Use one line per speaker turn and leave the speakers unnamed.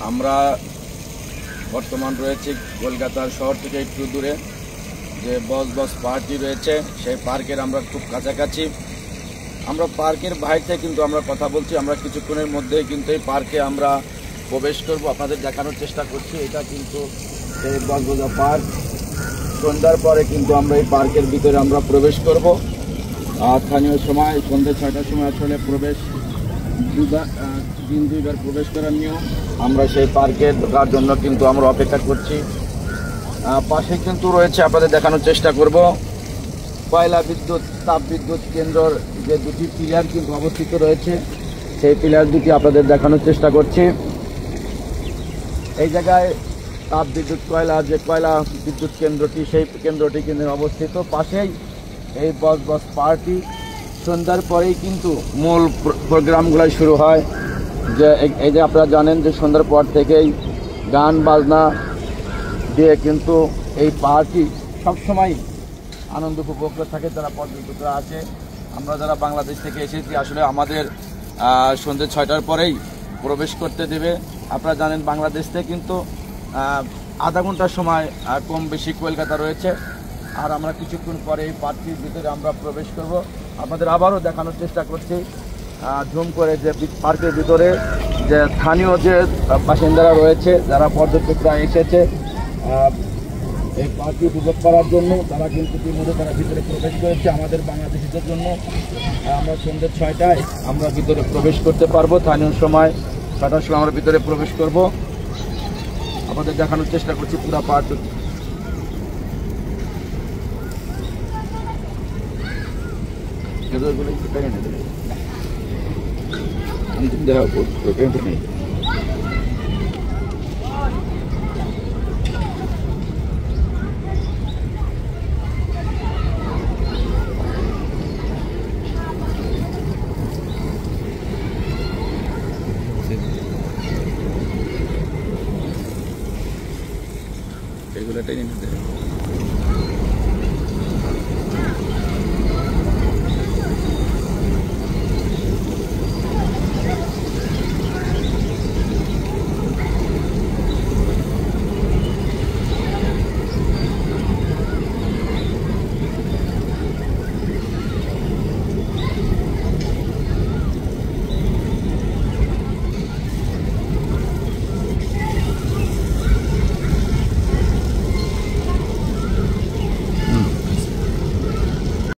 আমরা বর্তমান রয়েছি কলকাতার শহর থেকে একটু দূরে, যে বস পার্কটি রয়েছে সেই পার্কের আমরা খুব কাছাকাছি। আমরা পার্কের বাইরে কিন্তু আমরা কথা বলছি, আমরা কিছুক্ষণের মধ্যেই কিন্তু এই পার্কে আমরা প্রবেশ করব, আপনাদের দেখানোর চেষ্টা করছি। এটা কিন্তু এই বসবাজা পার্ক। সন্ধ্যার পরে কিন্তু আমরা এই পার্কের ভিতরে আমরা প্রবেশ করব। স্থানীয় সময় সন্ধ্যে 6টার সময় আসলে প্রবেশ দিন 2বার প্রবেশ করার নিয়ম। আমরা সেই পার্কে ঢোকার জন্য কিন্তু আমরা অপেক্ষা করছি। পাশে কিন্তু রয়েছে, আপনাদের দেখানোর চেষ্টা করব, কয়লা বিদ্যুৎ তাপ বিদ্যুৎ কেন্দ্রর যে দুটি পিলার কিন্তু অবস্থিত রয়েছে, সেই পিলার দুটি আপনাদের দেখানোর চেষ্টা করছি। এই জায়গায় তাপ বিদ্যুৎ কয়লা বিদ্যুৎ কেন্দ্রটি, সেই কেন্দ্রটি কিন্তু অবস্থিত। পাশেই এই বস পার্কটি। সন্ধ্যার পরেই কিন্তু মূল প্রোগ্রামগুলো শুরু হয়। যে এই যে আপনারা জানেন যে সন্ধ্যার পর থেকেই গান বাজনা দিয়ে কিন্তু এই পার্কটি সবসময় আনন্দ উপভোগ করে থাকে যারা পর্যটকরা আছে। আমরা যারা বাংলাদেশ থেকে এসেছি আসলে আমাদের সন্ধ্যে 6টার পরেই প্রবেশ করতে দেবে। আপনারা জানেন বাংলাদেশ থেকে কিন্তু আধা ঘন্টার সময় কম বেশি কলকাতা রয়েছে। আর আমরা কিছুক্ষণ পরে এই পার্কটির ভিতরে আমরা প্রবেশ করব। আপনাদের আবারও দেখানোর চেষ্টা করছি জুম করে যে পার্কের ভিতরে যে স্থানীয় যে বাসিন্দারা রয়েছে, যারা পর্যটকরা এসেছে এই পার্কটি উপভোগ করার জন্য, তারা কিন্তু ইতিমধ্যে তারা ভিতরে প্রবেশ করেছে। আমাদের বাংলাদেশিদের জন্য আমরা সন্ধ্যে 6টায় আমরা ভিতরে প্রবেশ করতে পারবো। স্থানীয় সময় 6টার সময় আমরা ভিতরে প্রবেশ করব। আপনাদের দেখানোর চেষ্টা করছি পুরা পার্ক। এগুলো টেনে নিতে